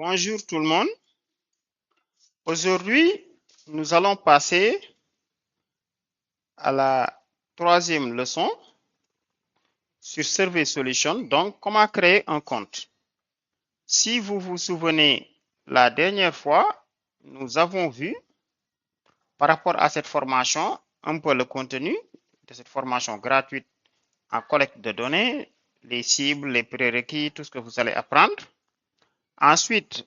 Bonjour tout le monde. Aujourd'hui, nous allons passer à la troisième leçon sur Survey Solution. Donc, comment créer un compte. Si vous vous souvenez, la dernière fois, nous avons vu par rapport à cette formation un peu le contenu de cette formation gratuite en collecte de données, les cibles, les prérequis, tout ce que vous allez apprendre. Ensuite,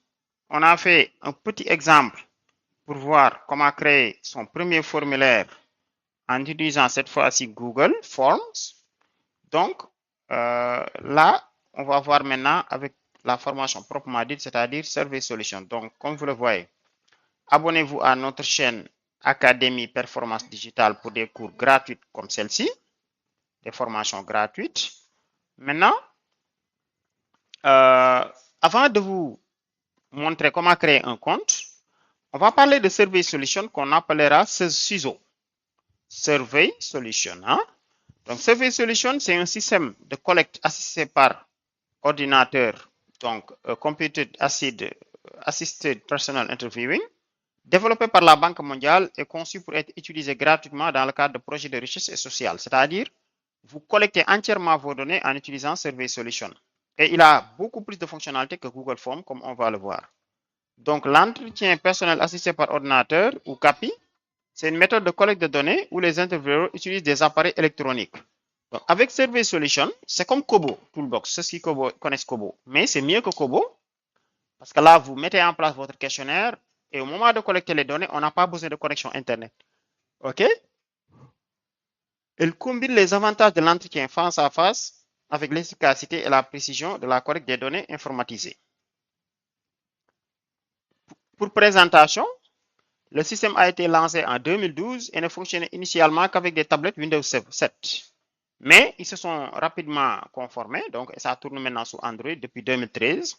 on a fait un petit exemple pour voir comment créer son premier formulaire en utilisant cette fois-ci Google Forms. Donc, là, on va voir maintenant avec la formation proprement dite, c'est-à-dire Survey Solution. Donc, comme vous le voyez, abonnez-vous à notre chaîne Académie Performance Digitale pour des cours gratuits comme celle-ci, des formations gratuites. Maintenant, avant de vous montrer comment créer un compte, on va parler de Survey Solution qu'on appellera CISO. Survey Solution. Hein? Donc, Survey Solution, c'est un système de collecte assisté par ordinateur, donc Computer Assisted Personal Interviewing, développé par la Banque mondiale et conçu pour être utilisé gratuitement dans le cadre de projets de recherche et sociale. C'est-à-dire, vous collectez entièrement vos données en utilisant Survey Solution. Et il a beaucoup plus de fonctionnalités que Google Forms, comme on va le voir. Donc, l'entretien personnel assisté par ordinateur ou CAPI, c'est une méthode de collecte de données où les intervieweurs utilisent des appareils électroniques. Donc, avec Survey Solution, c'est comme Kobo Toolbox, ceux qui connaissent Kobo. Mais c'est mieux que Kobo, parce que là, vous mettez en place votre questionnaire et au moment de collecter les données, on n'a pas besoin de connexion Internet. OK? Elle combine les avantages de l'entretien face à face avec l'efficacité et la précision de la collecte des données informatisées. Pour présentation, le système a été lancé en 2012 et ne fonctionnait initialement qu'avec des tablettes Windows 7. Mais ils se sont rapidement conformés, donc ça tourne maintenant sous Android depuis 2013.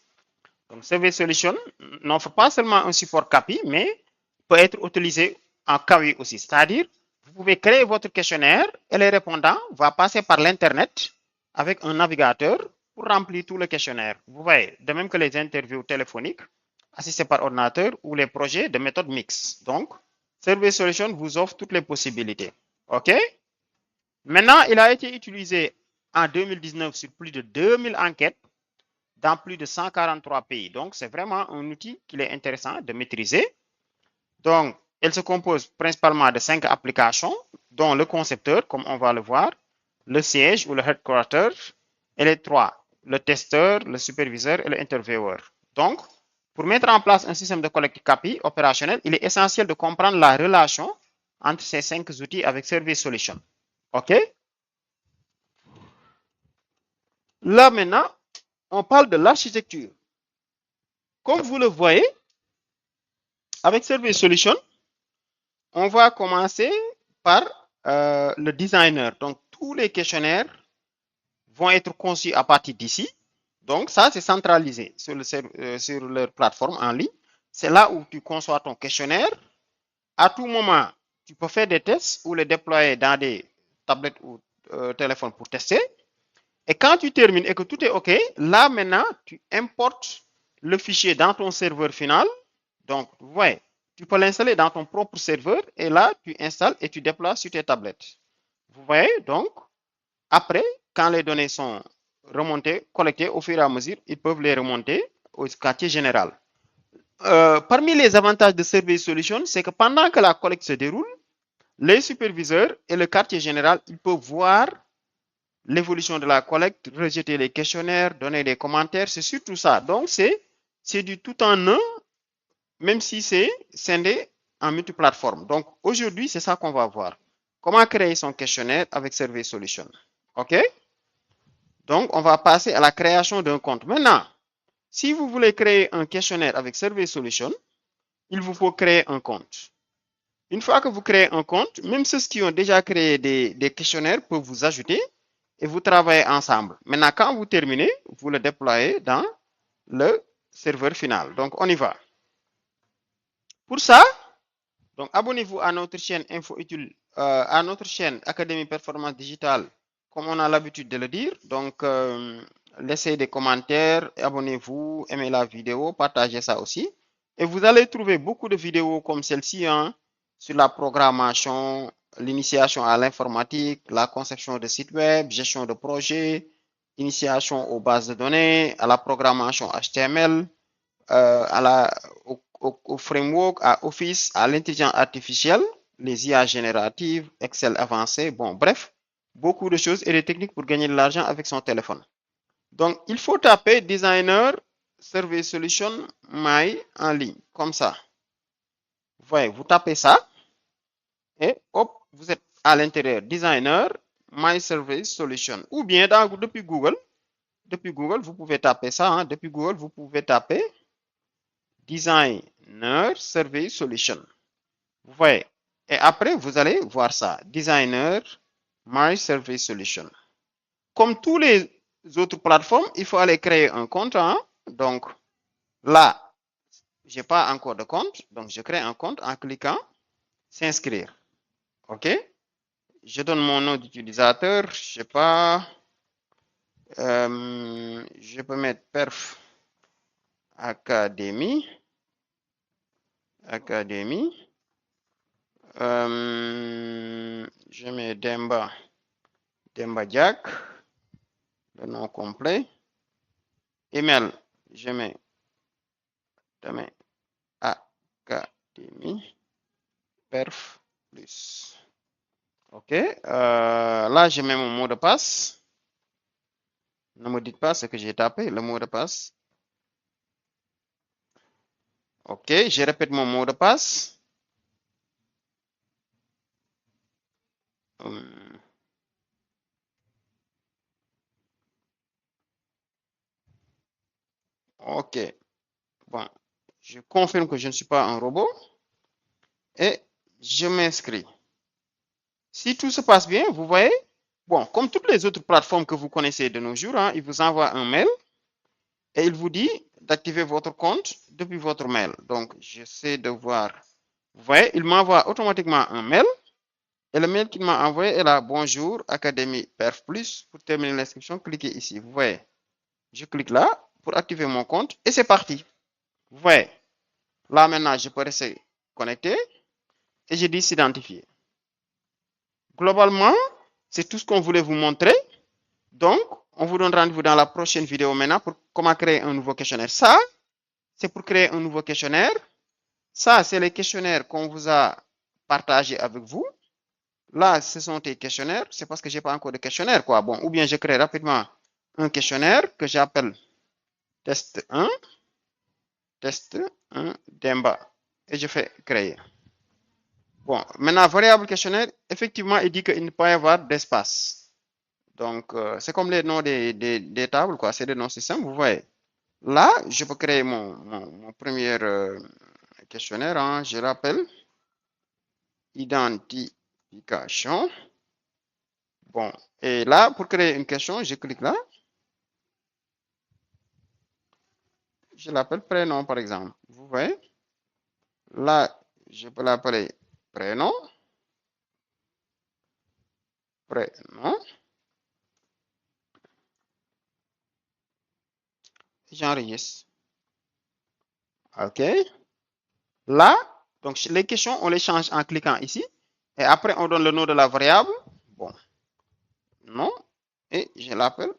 Donc Survey Solution n'offre pas seulement un support CAPI, mais peut être utilisé en KAWI aussi. C'est-à-dire, vous pouvez créer votre questionnaire et les répondants vont passer par l'Internet avec un navigateur pour remplir tout le questionnaire. Vous voyez, de même que les interviews téléphoniques assistés par ordinateur ou les projets de méthode mixte. Donc, Survey Solution vous offre toutes les possibilités. OK? Maintenant, il a été utilisé en 2019 sur plus de 2000 enquêtes dans plus de 143 pays. Donc, c'est vraiment un outil qu'il est intéressant de maîtriser. Donc, elle se compose principalement de 5 applications, dont le concepteur, comme on va le voir, le siège ou le headquarter, et les 3, le testeur, le superviseur et l'intervieweur. Donc, pour mettre en place un système de collecte CAPI opérationnel, il est essentiel de comprendre la relation entre ces 5 outils avec Survey Solution. OK? Là maintenant, on parle de l'architecture. Comme vous le voyez, avec Survey Solution, on va commencer par le designer. Donc, tous les questionnaires vont être conçus à partir d'ici. Donc, ça, c'est centralisé sur leur plateforme en ligne. C'est là où tu conçois ton questionnaire. À tout moment, tu peux faire des tests ou les déployer dans des tablettes ou téléphones pour tester. Et quand tu termines et que tout est OK, là maintenant, tu importes le fichier dans ton serveur final. Donc, vous voyez, tu peux l'installer dans ton propre serveur et là, tu installes et tu déploies sur tes tablettes. Vous voyez, donc, après, quand les données sont remontées, collectées au fur et à mesure, ils peuvent les remonter au quartier général. Parmi les avantages de Survey Solution, c'est que pendant que la collecte se déroule, les superviseurs et le quartier général, ils peuvent voir l'évolution de la collecte, rejeter les questionnaires, donner des commentaires, c'est surtout ça. Donc, c'est du tout en un, même si c'est scindé en multiplateforme. Donc, aujourd'hui, c'est ça qu'on va voir. Comment créer son questionnaire avec Survey Solution. OK? Donc, on va passer à la création d'un compte. Maintenant, si vous voulez créer un questionnaire avec Survey Solution, il vous faut créer un compte. Une fois que vous créez un compte, même ceux qui ont déjà créé des questionnaires peuvent vous ajouter et vous travaillez ensemble. Maintenant, quand vous terminez, vous le déployez dans le serveur final. Donc, on y va. Pour ça, donc abonnez-vous à notre chaîne Académie Performance Digitale, comme on a l'habitude de le dire. Donc, laissez des commentaires, abonnez-vous, aimez la vidéo, partagez ça aussi. Et vous allez trouver beaucoup de vidéos comme celle-ci hein, sur la programmation, l'initiation à l'informatique, la conception de sites web, gestion de projets, initiation aux bases de données, à la programmation HTML, au framework, à Office, à l'intelligence artificielle, les IA génératives, Excel avancé, bon, bref, beaucoup de choses et des techniques pour gagner de l'argent avec son téléphone. Donc, il faut taper Designer Survey Solution My en ligne, comme ça. Vous voyez, vous tapez ça et hop, vous êtes à l'intérieur Designer My Survey Solution. Ou bien depuis Google, vous pouvez taper ça. Hein, depuis Google, vous pouvez taper Designer Survey Solution. Vous voyez. Et après, vous allez voir ça. Designer My Survey Solution. Comme tous les autres plateformes, il faut aller créer un compte. Hein? Donc, là, je n'ai pas encore de compte. Donc, je crée un compte en cliquant s'inscrire. OK? Je donne mon nom d'utilisateur. Je sais pas. Je peux mettre Perf Academy. Je mets Demba Jack, le nom complet. Email, je mets Academy Perf Plus. OK. Là, je mets mon mot de passe. Ne me dites pas ce que j'ai tapé, le mot de passe. OK, je répète mon mot de passe. OK. Bon, je confirme que je ne suis pas un robot. Et je m'inscris. Si tout se passe bien, vous voyez, bon, comme toutes les autres plateformes que vous connaissez de nos jours, hein, il vous envoie un mail et il vous dit d'activer votre compte depuis votre mail. Donc, j'essaie de voir. Vous voyez, il m'envoie automatiquement un mail. Et le mail qu'il m'a envoyé est là. Bonjour, Académie Perf Plus. Pour terminer l'inscription, cliquez ici. Vous voyez, je clique là pour activer mon compte et c'est parti. Vous voyez, là maintenant, je peux rester connecté et je dis s'identifier. Globalement, c'est tout ce qu'on voulait vous montrer. Donc, on vous donne rendez-vous dans la prochaine vidéo maintenant pour comment créer un nouveau questionnaire. Ça, c'est pour créer un nouveau questionnaire. Ça, c'est les questionnaires qu'on vous a partagés avec vous. Là, ce sont tes questionnaires. C'est parce que je n'ai pas encore de questionnaire, quoi. Bon, ou bien je crée rapidement un questionnaire que j'appelle test 1, Demba. Et je fais créer. Bon, maintenant, variable questionnaire, effectivement, il dit qu'il ne peut pas y avoir d'espace. Donc, c'est comme les noms des tables, quoi. C'est des noms systèmes, vous voyez. Là, je peux créer mon premier questionnaire. Hein, je l'appelle identification. Bon, et là, pour créer une question, je clique là. Je l'appelle prénom, par exemple. Vous voyez. Là, je peux l'appeler prénom. Prénom. J'enregistre. OK. Là, donc les questions, on les change en cliquant ici. Et après, on donne le nom de la variable. Bon. Non. Et je l'appelle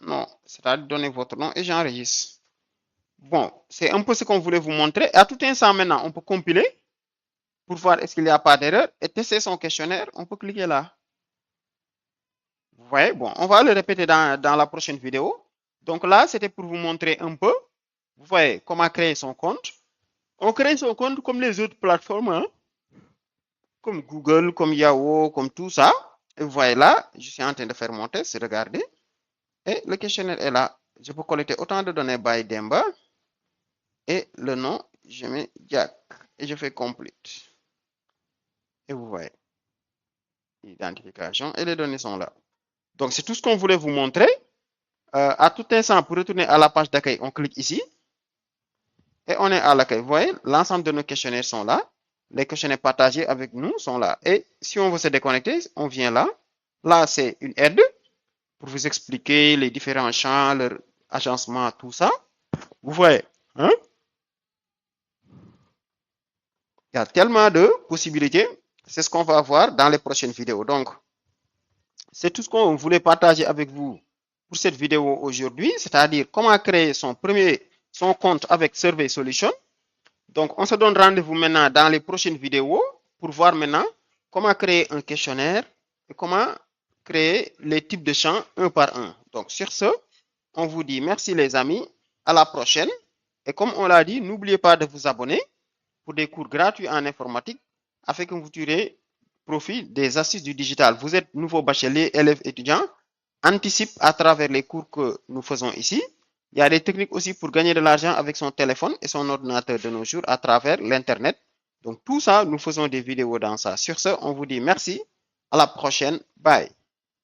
non. C'est-à-dire donner votre nom et j'enregistre. Bon, c'est un peu ce qu'on voulait vous montrer. À tout instant maintenant, on peut compiler pour voir est-ce qu'il n'y a pas d'erreur et tester son questionnaire. On peut cliquer là. Vous voyez, bon, on va le répéter dans la prochaine vidéo. Donc là, c'était pour vous montrer un peu, vous voyez, comment créer son compte. On crée son compte comme les autres plateformes, hein, comme Google, comme Yahoo, comme tout ça. Et vous voyez là, je suis en train de faire mon test, regardez. Et le questionnaire est là. Je peux collecter autant de données by Demba. Et le nom, je mets Jack. Et je fais complete. Et vous voyez. Identification. Et les données sont là. Donc, c'est tout ce qu'on voulait vous montrer. À tout instant, pour retourner à la page d'accueil, on clique ici. Et on est à l'accueil. Vous voyez, l'ensemble de nos questionnaires sont là. Les questionnaires partagés avec nous sont là. Et si on veut se déconnecter, on vient là. Là, c'est une aide pour vous expliquer les différents champs, leur agencement, tout ça. Vous voyez, hein? Il y a tellement de possibilités. C'est ce qu'on va voir dans les prochaines vidéos. Donc, c'est tout ce qu'on voulait partager avec vous pour cette vidéo aujourd'hui, c'est-à-dire comment créer son compte avec Survey Solution. Donc, on se donne rendez-vous maintenant dans les prochaines vidéos pour voir maintenant comment créer un questionnaire et comment créer les types de champs un par un. Donc, sur ce, on vous dit merci les amis, à la prochaine. Et comme on l'a dit, n'oubliez pas de vous abonner pour des cours gratuits en informatique afin que vous tirez profit des astuces du digital. Vous êtes nouveau bachelier, élève, étudiant, anticipe à travers les cours que nous faisons ici. Il y a des techniques aussi pour gagner de l'argent avec son téléphone et son ordinateur de nos jours à travers l'Internet. Donc tout ça, nous faisons des vidéos dans ça. Sur ce, on vous dit merci. À la prochaine. Bye.